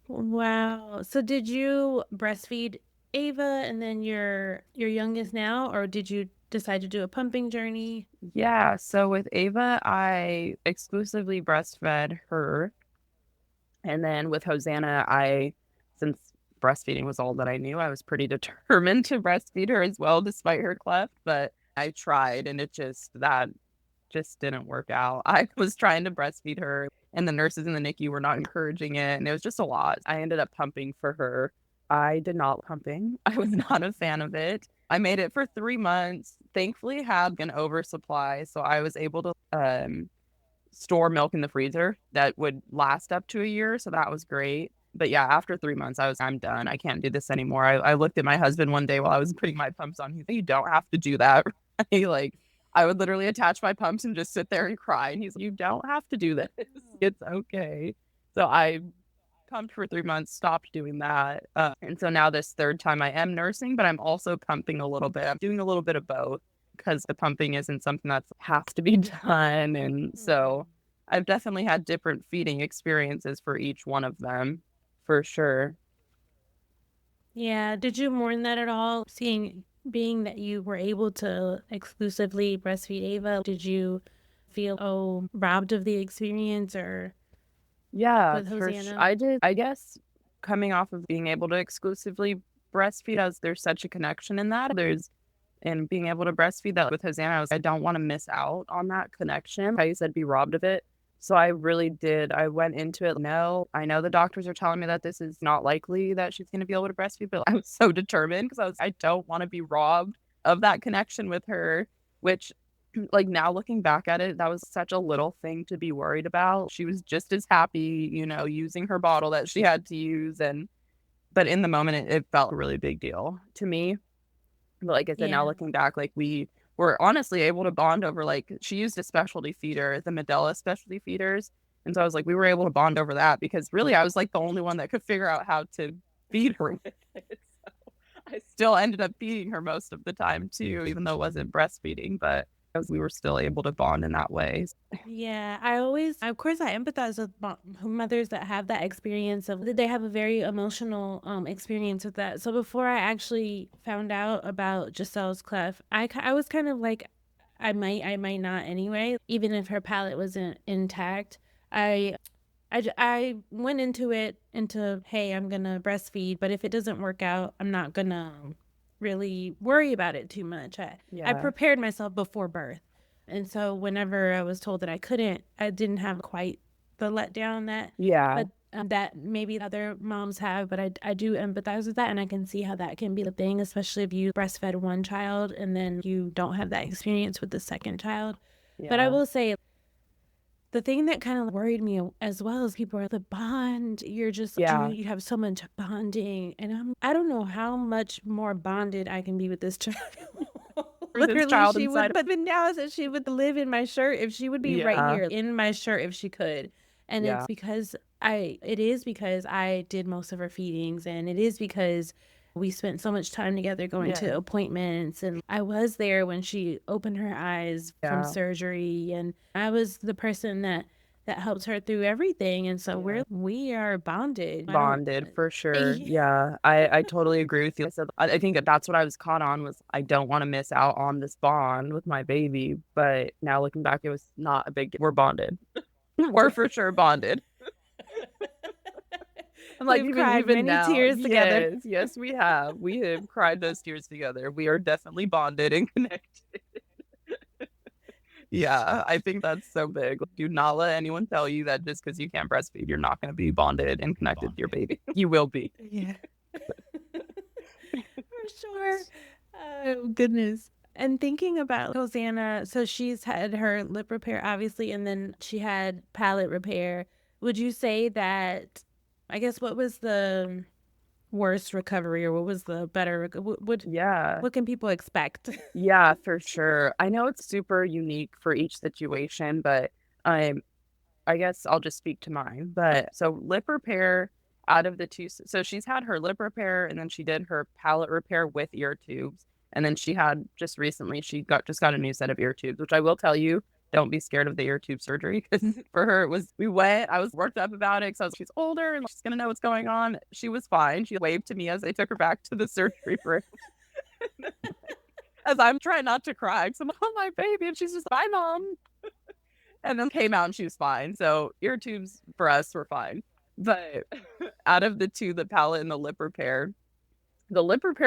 Wow. So did you breastfeed Ava and then your youngest now, or did you decide to do a pumping journey? Yeah. So with Ava, I exclusively breastfed her. And then with Hosanna, since breastfeeding was all that I knew, I was pretty determined to breastfeed her as well, despite her cleft. But I tried, and that just didn't work out. I was trying to breastfeed her, and the nurses in the NICU were not encouraging it, and it was just a lot. I ended up pumping for her. I did not pumping. I was not a fan of it. I made it for 3 months. Thankfully, had an oversupply, so I was able to store milk in the freezer that would last up to a year. So that was great. But yeah, after 3 months, I'm done. I can't do this anymore. I looked at my husband one day while I was putting my pumps on. He's like, you don't have to do that. Right? Like, I would literally attach my pumps and just sit there and cry. And he's like, you don't have to do this. It's okay. So I pumped for 3 months, stopped doing that. And so now this third time I am nursing, but I'm also pumping a little bit. I'm doing a little bit of both because the pumping isn't something that has to be done. And so I've definitely had different feeding experiences for each one of them, for sure. Yeah. Did you mourn that at all? Being that you were able to exclusively breastfeed Ava, did you feel robbed of the experience or Yeah, with for sure. Hosanna? I did. I guess coming off of being able to exclusively breastfeed, as there's such a connection in that. And being able to breastfeed that with Hosanna, I don't want to miss out on that connection. How you said, be robbed of it. So I really did. I went into it. No, I know the doctors are telling me that this is not likely that she's going to be able to breastfeed, but I was so determined because I don't want to be robbed of that connection with her, which like now looking back at it, that was such a little thing to be worried about. She was just as happy, using her bottle that she had to use. But in the moment, it felt a really big deal to me. But like I said, now Yeah. looking back, like we were honestly able to bond over, like, she used a specialty feeder, the Medela specialty feeders. And so I was like, we were able to bond over that because really I was like the only one that could figure out how to feed her with it. So I still ended up feeding her most of the time too, even though it wasn't breastfeeding, but we were still able to bond in that way. Yeah, of course, I empathize with mothers that have that experience of they have a very emotional experience with that. So before I actually found out about Giselle's cleft, I was kind of like, I might not anyway, even if her palate wasn't intact. I I went into, hey, I'm gonna breastfeed, but if it doesn't work out, I'm not gonna really worry about it too much. I Yeah. prepared myself before birth. And so whenever I was told that I couldn't, I didn't have quite the letdown Yeah. that maybe other moms have, but I do empathize with that, and I can see how that can be the thing, especially if you breastfed one child and then you don't have that experience with the second child. But I Yeah. will say the thing that kind of worried me as well is people are the bond. You're just Yeah. you have so much bonding, and I don't know how much more bonded I can be with this child. For this Literally, child she inside would, of but now that she would live in my shirt if she would be right Yeah. here in my shirt if she could. And Yeah. it's because it is because I did most of her feedings, and it is because we spent so much time together going Yeah. to appointments, and I was there when she opened her eyes from Yeah. surgery, and I was the person that helped her through everything. And so Yeah. we are bonded. Bonded for sure. Yeah. I totally agree with you. I said I think that's what I was caught on was I don't want to miss out on this bond with my baby. But now looking back, it was not a big deal. We're bonded. We're for sure bonded. I'm like, We've cried even many now. tears together. Yes, we have. We have cried those tears together. We are definitely bonded and connected. Yeah, I think that's so big. Do not let anyone tell you that just because you can't breastfeed, you're not going to be bonded and connected to your baby. You will be. Yeah. For sure. Oh, goodness. And thinking about Hosanna, so she's had her lip repair, obviously, and then she had palate repair. Would you say that, I guess, what was the worst recovery, or what was the better? Yeah. What can people expect? Yeah, for sure. I know it's super unique for each situation, but um, I guess I'll just speak to mine. But so lip repair out of the two, so she's had her lip repair and then she did her palate repair with ear tubes. And then she had just recently, she got a new set of ear tubes, which I will tell you, don't be scared of the ear tube surgery because for her, I was worked up about it because she's older and she's going to know what's going on. She was fine. She waved to me as I took her back to the surgery room. As I'm trying not to cry because I'm like, oh, my baby. And she's just, bye, mom. And then came out and she was fine. So ear tubes for us were fine. But out of the two, the palate and the lip repair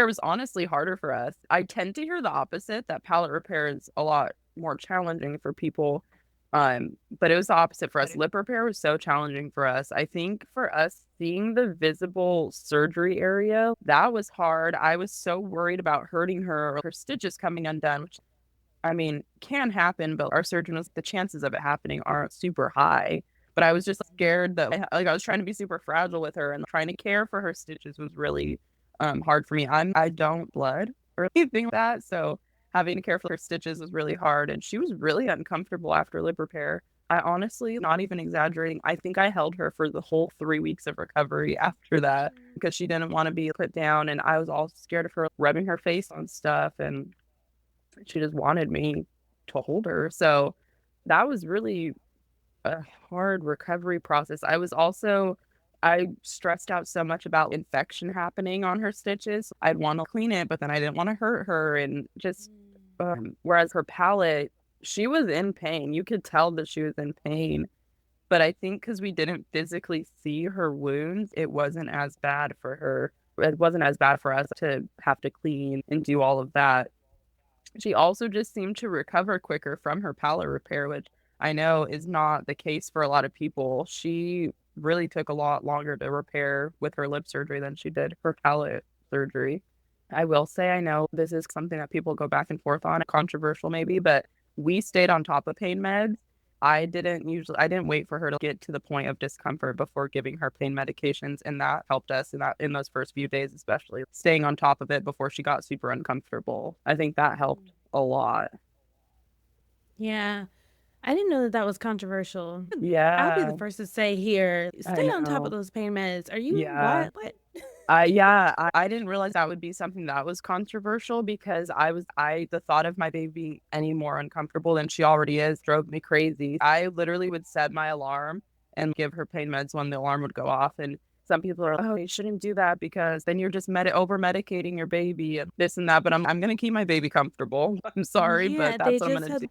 was honestly harder for us. I tend to hear the opposite, that palate repair is a lot more challenging for people. But it was the opposite for us. Lip repair was so challenging for us. I think for us, seeing the visible surgery area, that was hard. I was so worried about hurting her or her stitches coming undone, which I mean, can happen, but our surgeon was the chances of it happening aren't super high. But I was just scared that I was trying to be super fragile with her and trying to care for her stitches was really hard for me. I don't blood or anything like that, so having to care for her stitches was really hard, and she was really uncomfortable after lip repair. I honestly, not even exaggerating, I think I held her for the whole 3 weeks of recovery after that because she didn't want to be put down, and I was all scared of her rubbing her face on stuff, and she just wanted me to hold her. So that was really a hard recovery process. I stressed out so much about infection happening on her stitches. I'd want to clean it, but then I didn't want to hurt her. And just, whereas her palate, she was in pain. You could tell that she was in pain. But I think because we didn't physically see her wounds, it wasn't as bad for her. It wasn't as bad for us to have to clean and do all of that. She also just seemed to recover quicker from her palate repair, which I know is not the case for a lot of people. She really took a lot longer to repair with her lip surgery than she did her palate surgery. I will say, I know this is something that people go back and forth on, controversial maybe, but we stayed on top of pain meds. I didn't wait for her to get to the point of discomfort before giving her pain medications, and that helped us in those first few days, especially staying on top of it before she got super uncomfortable. I think that helped a lot. Yeah. I didn't know that that was controversial. I'll be the Yeah, first to say here, I stay on top of know. those pain meds. Are you Yeah. what? I didn't realize that would be something that was controversial because the thought of my baby being any more uncomfortable than she already is drove me crazy. I literally would set my alarm and give her pain meds when the alarm would go off. And some people are, oh, you shouldn't do that because then you're just over medicating your baby and this and that. But I'm gonna keep my baby comfortable. I'm sorry, but Yeah, that's what I'm gonna do.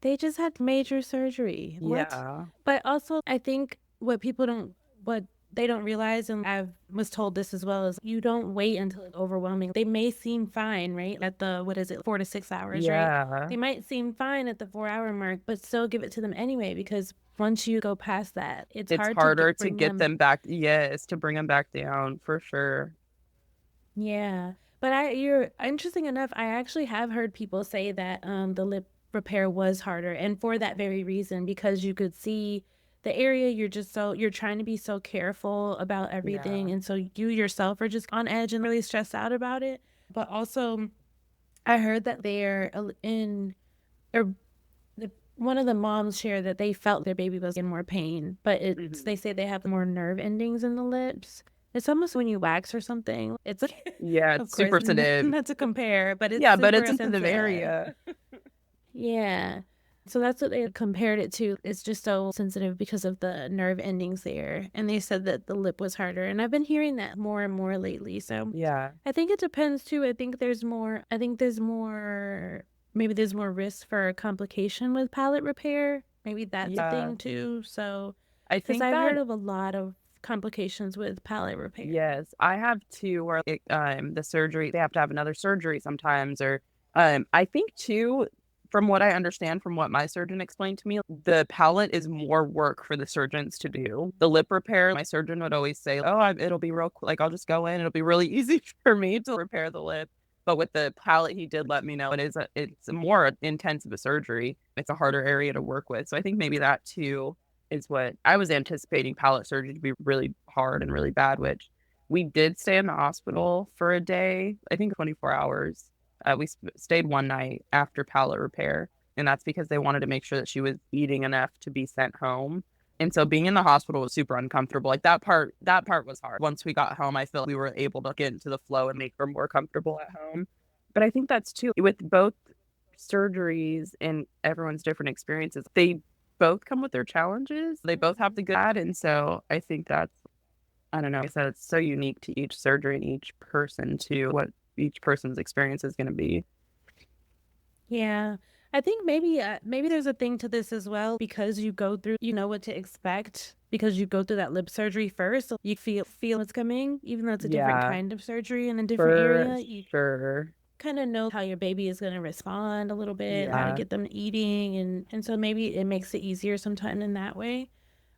they just had major surgery. What? Yeah, But also I think what they don't realize, and I was told this as well, is you don't wait until it's overwhelming. They may seem fine, right? At the what is it, 4 to 6 hours, right? yeah. They might seem fine at the 4 hour mark, but still give it to them anyway because once you go past that, it's It's hard to harder to bring get them. them back. Yes, to bring them back down for sure. Yeah. But you're interesting enough, I actually have heard people say that the lip repair was harder, and for that very reason, because you could see the area, you're trying to be so careful about everything, Yeah. and so you yourself are just on edge and really stressed out about it. But also I heard that they're in or one of the moms shared that they felt their baby was in more pain, but they Mhm. say they have more nerve endings in the lips. It's almost when you wax or something. It's like, Yeah, of it's course, super sensitive. not to compare, but it's Yeah, but it's super sensitive sensitive. area. Yeah. So that's what they compared it to. It's just so sensitive because of the nerve endings there. And they said that the lip was harder. And I've been hearing that more and more lately. So Yeah. I think it depends too. Maybe there's more risk for complication with palate repair. Maybe that's a Yeah. thing too. So, I because think I've that heard of a lot of complications with palate repair. yes, I have two where the surgery they have to have another surgery sometimes or I think too from what I understand from what my surgeon explained to me, the palate is more work for the surgeons to do. The lip repair, my surgeon would always say, "Oh, it'll be real quick. Like I'll just go in. It'll be really easy for me to repair the lip." But with the palate, he did let me know it's a more intense of a surgery. It's a harder area to work with. So I think maybe that too is what I was anticipating palate surgery to be really hard and really bad, which we did stay in the hospital for a day, I think 24 hours. Stayed one night after palate repair, and that's because they wanted to make sure that she was eating enough to be sent home. And so being in the hospital was super uncomfortable. Like that part was hard. Once we got home, I felt we were able to get into the flow and make her more comfortable at home. But I think that's too with both surgeries and everyone's different experiences. They both come with their challenges. They both have the good bad, and so I think that's I don't know. Like I said it's so unique to each surgery and each person to what each person's experience is going to be. Yeah. I think maybe there's a thing to this as well because you know what to expect because you go through that lip surgery first. So you feel it's coming, even though it's a different Yeah, kind of surgery in a different for area. You sure. kind of know how your baby is going to respond a little bit, how to Yeah. get them eating, and so maybe it makes it easier sometimes in that way.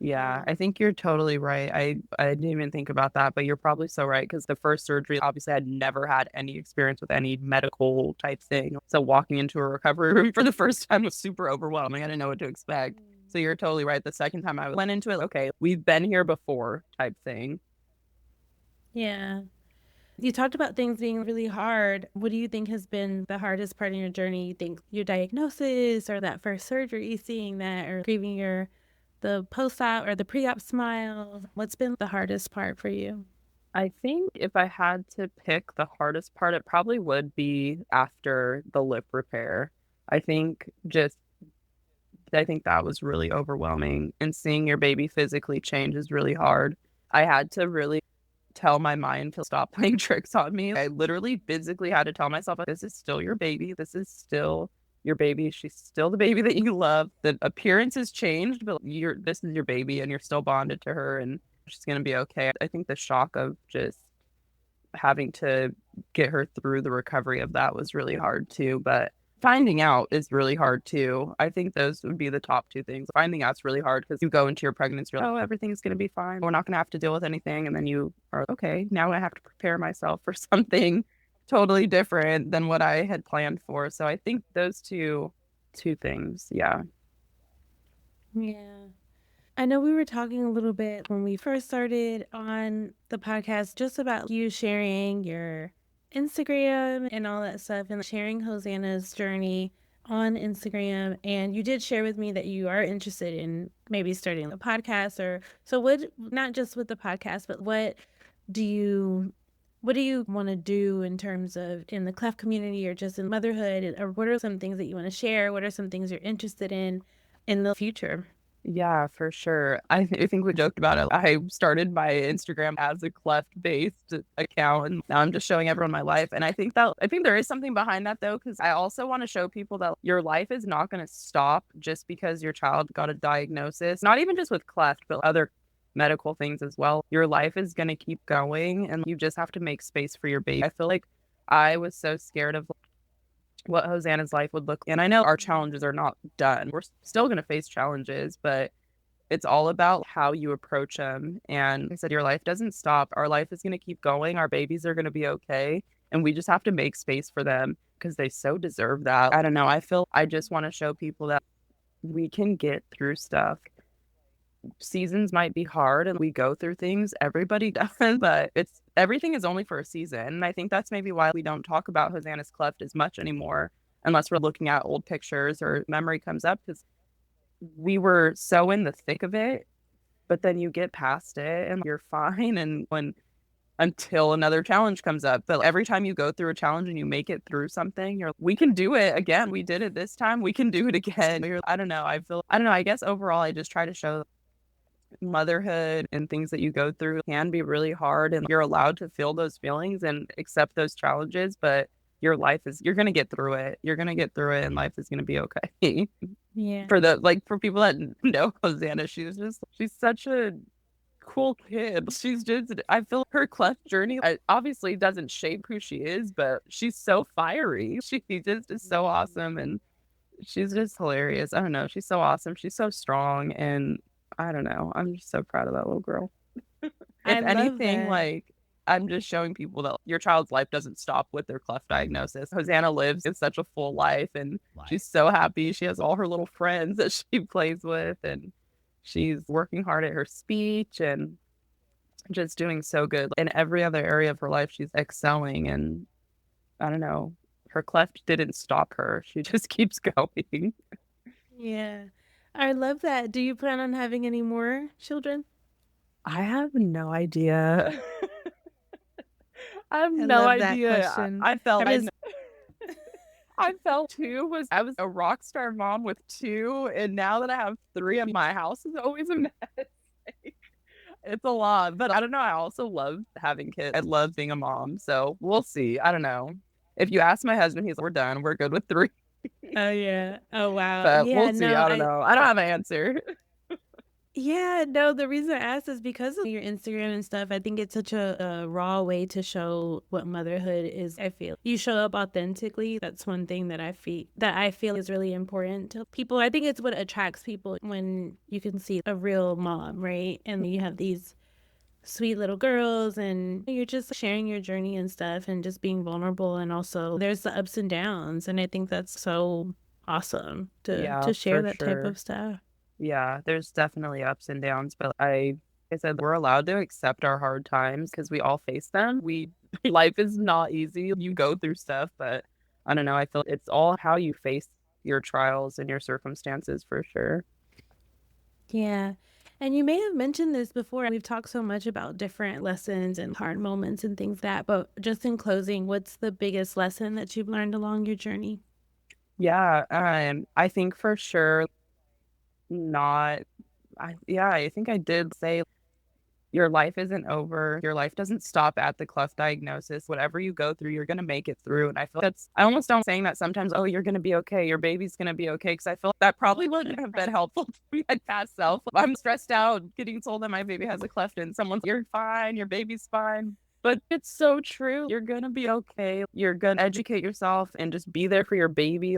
Yeah, I Um, think you're totally right. I didn't even think about that, but you're probably so right because the first surgery, obviously, I'd never had any experience with any medical type thing. So walking into a recovery room for the first time was super overwhelming. I didn't know what to expect. So you're totally right. The second time I went into it, okay, we've been here before type thing. yeah. You talked about things being really hard. What do you think has been the hardest part in your journey? You think your diagnosis or that first surgery, seeing that, or grieving the post-op or the pre-op smile? What's been the hardest part for you? I think if I had to pick the hardest part, it probably would be after the lip repair. I think just I think that was really overwhelming, and seeing your baby physically change is really hard. I had to really tell my mind to stop playing tricks on me. I literally physically had to tell myself, like, "This is still your baby. This is still your baby. She's still the baby that you love. The appearance has changed, but this is your baby, and you're still bonded to her, and she's gonna be okay." I think the shock of just having to get her through the recovery of that was really hard too. But finding out is really hard too. I think those would be the top two things. Finding out's really hard because you go into your pregnancy, you're like, oh, everything's going to be fine. We're not going to have to deal with anything. And then you are, okay, now I have to prepare myself for something totally different than what I had planned for. So I think those two things. Yeah. Yeah. I know we were talking a little bit when we first started on the podcast just about you sharing your Instagram and all that stuff and sharing Hosanna's journey on Instagram. And you did share with me that you are interested in maybe starting a podcast or so what, not just with the podcast, but do you what do you want to do in terms of in the cleft community or just in motherhood? Or what are some things that you want to share? What are some things you're interested in the future? Yeah, for sure. I think we joked about it. I started my Instagram as a cleft-based account, and now I'm just showing everyone my life. And I think there is something behind that though, because I also want to show people that your life is not going to stop just because your child got a diagnosis. Not even just with cleft, but other medical things as well. Your life is going to keep going, and you just have to make space for your baby. I feel like I was so scared of what Hosanna's life would look. And I know our challenges are not done. We're still going to face challenges, but it's all about how you approach them. And like I said, your life doesn't stop. Our life is going to keep going. Our babies are going to be okay. And we just have to make space for them because they so deserve that. I don't know. I feel I just want to show people that we can get through stuff. Seasons might be hard and we go through things. Everybody does, but everything is only for a season. And I think that's maybe why we don't talk about Hosanna's cleft as much anymore, unless we're looking at old pictures or memory comes up, because we were so in the thick of it, but then you get past it and you're fine. And until another challenge comes up. But every time you go through a challenge and you make it through something, we can do it again. We did it this time. We can do it again. I don't know. I don't know. I guess overall, I just try to show motherhood and things that you go through can be really hard, and you're allowed to feel those feelings and accept those challenges, but you're going to get through it. You're going to get through it and life is going to be okay. Yeah. For people that know Hosanna, she's such a cool kid. I feel her cleft journey obviously doesn't shape who she is, but she's so fiery. She just is so awesome, and she's just hilarious. I don't know. She's so awesome. She's so strong, and I don't know. I'm just so proud of that little girl. I If love anything, that. I'm just showing people that your child's life doesn't stop with their cleft diagnosis. Hosanna lives in such a full life, and she's so happy. She has all her little friends that she plays with, and she's working hard at her speech and just doing so good. In every other area of her life, she's excelling, and I don't know. Her cleft didn't stop her. She just keeps going. Yeah. I love that. Do you plan on having any more children? I have no idea. I have I no love that idea. question. I felt I was I felt I was a rock star mom with two, and now that I have three, and my house is always a mess. Like, it's a lot, but I don't know. I also love having kids. I love being a mom, so we'll see. I don't know. If you ask my husband, he's like, we're done. We're good with three, Oh yeah. Oh wow. but Yeah, we'll see. no, I don't know. I don't have an answer. yeah, no, the reason I asked is because of your Instagram and stuff. I think it's such a raw way to show what motherhood is. I feel you show up authentically. That's one thing that I feel is really important to people. I think it's what attracts people when you can see a real mom, right? And you have these sweet little girls and you're just sharing your journey and stuff and just being vulnerable, and also there's the ups and downs, and I think that's so awesome Yeah, to share for that type sure. of stuff. Yeah, there's definitely ups and downs, but I said we're allowed to accept our hard times because we all face them. Life is not easy. You go through stuff, but I don't know. I feel it's all how you face your trials and your circumstances for sure. Yeah. And you may have mentioned this before. We've talked so much about different lessons and hard moments and things that, but just in closing, what's the biggest lesson that you've learned along your journey? Yeah, I think for sure not. I think I did say your life isn't over. Your life doesn't stop at the cleft diagnosis. Whatever you go through, you're going to make it through. And I feel I almost don't saying that sometimes, oh, you're going to be okay. Your baby's going to be okay. Cause I feel that probably wouldn't have been helpful to my past self. I'm stressed out getting told that my baby has a cleft and someone's, you're fine. Your baby's fine. But it's so true. You're going to be okay. You're going to educate yourself and just be there for your baby.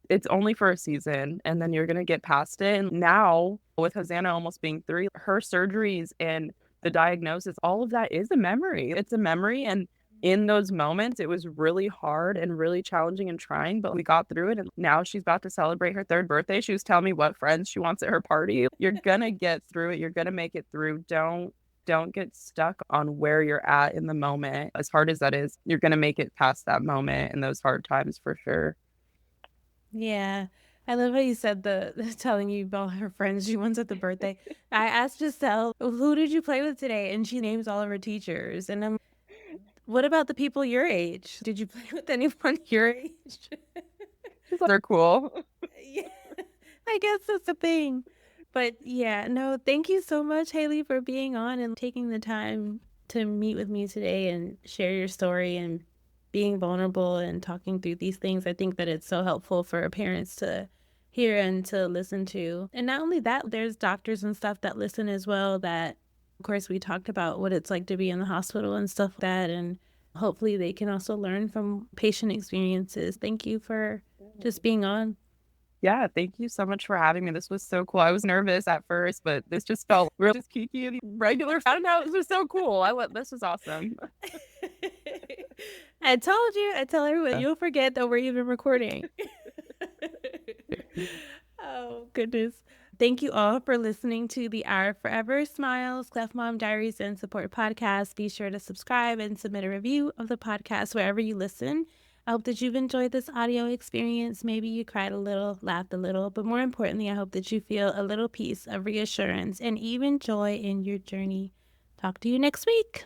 It's only for a season and then you're going to get past it. And now with Hosanna almost being 3, her surgeries and the diagnosis, all of that is a memory. It's a memory. And in those moments, it was really hard and really challenging and trying, but we got through it. And now she's about to celebrate her 3rd birthday. She was telling me what friends she wants at her party. You're going to get through it. You're going to make it through. Don't Don't get stuck on where you're at in the moment. As hard as that is, you're going to make it past that moment and those hard times for sure. Yeah. I love how you said telling you about her friends she wants at the birthday. I asked Giselle, who did you play with today? And she names all of her teachers. And I'm, what about the people your age? Did you play with anyone your age? They're cool. Yeah, I guess that's the thing. But yeah, no, thank you so much, Hailee, for being on and taking the time to meet with me today and share your story and being vulnerable and talking through these things. I think that it's so helpful for parents to hear and to listen to. And not only that, there's doctors and stuff that listen as well that, of course, we talked about what it's like to be in the hospital and stuff like that. And hopefully they can also learn from patient experiences. Thank you for just being on. Yeah, thank you so much for having me. This was so cool. I was nervous at first, but this just felt real just kiki and regular. I don't know. This was so cool. This was awesome. I told you. I tell everyone, you'll forget that we're even recording. Oh, goodness. Thank you all for listening to the Our Forever Smiles, Cleft Mom Diaries, and Support podcast. Be sure to subscribe and submit a review of the podcast wherever you listen. I hope that you've enjoyed this audio experience. Maybe you cried a little, laughed a little, but more importantly, I hope that you feel a little piece of reassurance and even joy in your journey. Talk to you next week.